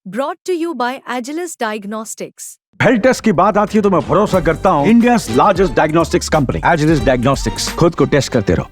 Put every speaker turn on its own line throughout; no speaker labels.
Brought to you by Agilus Diagnostics.
Health test की बात आती है तो मैं भरोसा करता हूँ India largest diagnostics company Agilus diagnostics. खुद को टेस्ट करते रहो।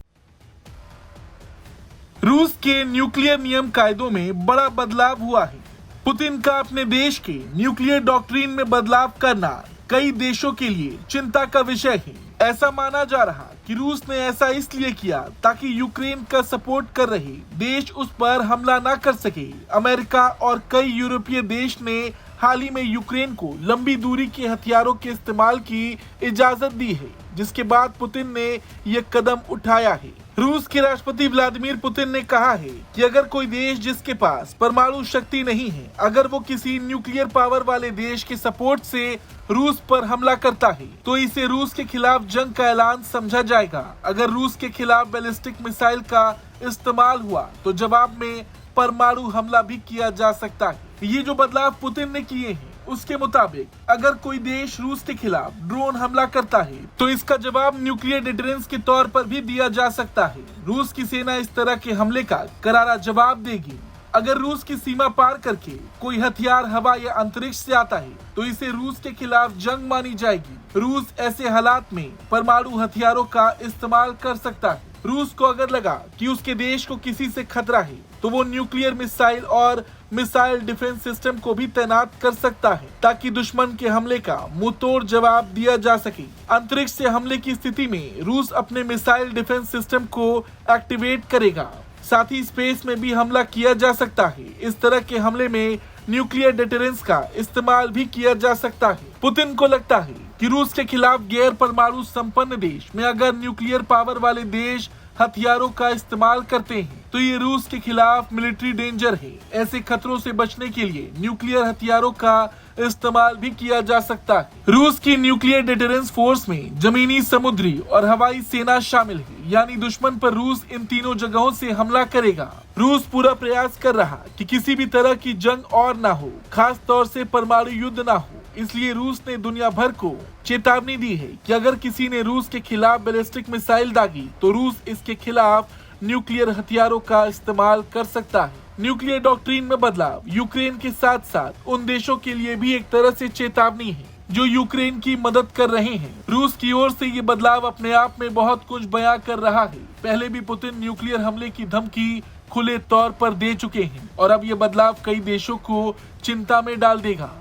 रूस के न्यूक्लियर नियम कायदों में बड़ा बदलाव हुआ है। पुतिन का अपने देश के न्यूक्लियर डॉक्ट्रिन में बदलाव करना कई देशों के लिए चिंता का विषय है। ऐसा माना जा रहा कि रूस ने ऐसा इसलिए किया ताकि यूक्रेन का सपोर्ट कर रहे देश उस पर हमला न कर सके। अमेरिका और कई यूरोपीय देश ने हाल ही में यूक्रेन को लंबी दूरी के हथियारों के इस्तेमाल की इजाजत दी है, जिसके बाद पुतिन ने यह कदम उठाया है। रूस के राष्ट्रपति व्लादिमीर पुतिन ने कहा है कि अगर कोई देश जिसके पास परमाणु शक्ति नहीं है, अगर वो किसी न्यूक्लियर पावर वाले देश के सपोर्ट से रूस पर हमला करता है तो इसे रूस के खिलाफ जंग का ऐलान समझा जाएगा। अगर रूस के खिलाफ बैलिस्टिक मिसाइल का इस्तेमाल हुआ तो जवाब में परमाणु हमला भी किया जा सकता है। ये जो बदलाव पुतिन ने किए हैं उसके मुताबिक अगर कोई देश रूस के खिलाफ ड्रोन हमला करता है तो इसका जवाब न्यूक्लियर डिटरेंस के तौर पर भी दिया जा सकता है। रूस की सेना इस तरह के हमले का करारा जवाब देगी। अगर रूस की सीमा पार करके कोई हथियार हवा या अंतरिक्ष से आता है तो इसे रूस के खिलाफ जंग मानी जाएगी। रूस ऐसे हालात में परमाणु हथियारों का इस्तेमाल कर सकता है। रूस को अगर लगा कि उसके देश को किसी से खतरा है तो वो न्यूक्लियर मिसाइल और मिसाइल डिफेंस सिस्टम को भी तैनात कर सकता है ताकि दुश्मन के हमले का मुंहतोड़ जवाब दिया जा सके। अंतरिक्ष से हमले की स्थिति में रूस अपने मिसाइल डिफेंस सिस्टम को एक्टिवेट करेगा। साथ ही स्पेस में भी हमला किया जा सकता है। इस तरह के हमले में न्यूक्लियर डिटरेंस का इस्तेमाल भी किया जा सकता है। पुतिन को लगता है कि रूस के खिलाफ गैर परमाणु संपन्न देश में अगर न्यूक्लियर पावर वाले देश हथियारों का इस्तेमाल करते हैं तो ये रूस के खिलाफ मिलिट्री डेंजर है। ऐसे खतरों से बचने के लिए न्यूक्लियर हथियारों का इस्तेमाल भी किया जा सकता है। रूस की न्यूक्लियर डिटरेंस फोर्स में जमीनी, समुद्री और हवाई सेना शामिल है, यानी दुश्मन पर रूस इन तीनों जगहों से हमला करेगा। रूस पूरा प्रयास कर रहा कि किसी भी तरह की जंग और ना हो, खास तौर से परमाणु युद्ध ना हो। इसलिए रूस ने दुनिया भर को चेतावनी दी है कि अगर किसी ने रूस के खिलाफ बैलिस्टिक मिसाइल दागी तो रूस इसके खिलाफ न्यूक्लियर हथियारों का इस्तेमाल कर सकता है। न्यूक्लियर डॉक्ट्रिन में बदलाव यूक्रेन के साथ साथ उन देशों के लिए भी एक तरह से चेतावनी है जो यूक्रेन की मदद कर रहे हैं। रूस की ओर से ये बदलाव अपने आप में बहुत कुछ बयां कर रहा है। पहले भी पुतिन न्यूक्लियर हमले की धमकी खुले तौर पर दे चुके हैं और अब ये बदलाव कई देशों को चिंता में डाल देगा।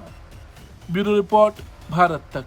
ब्यूरो रिपोर्ट, भारत तक।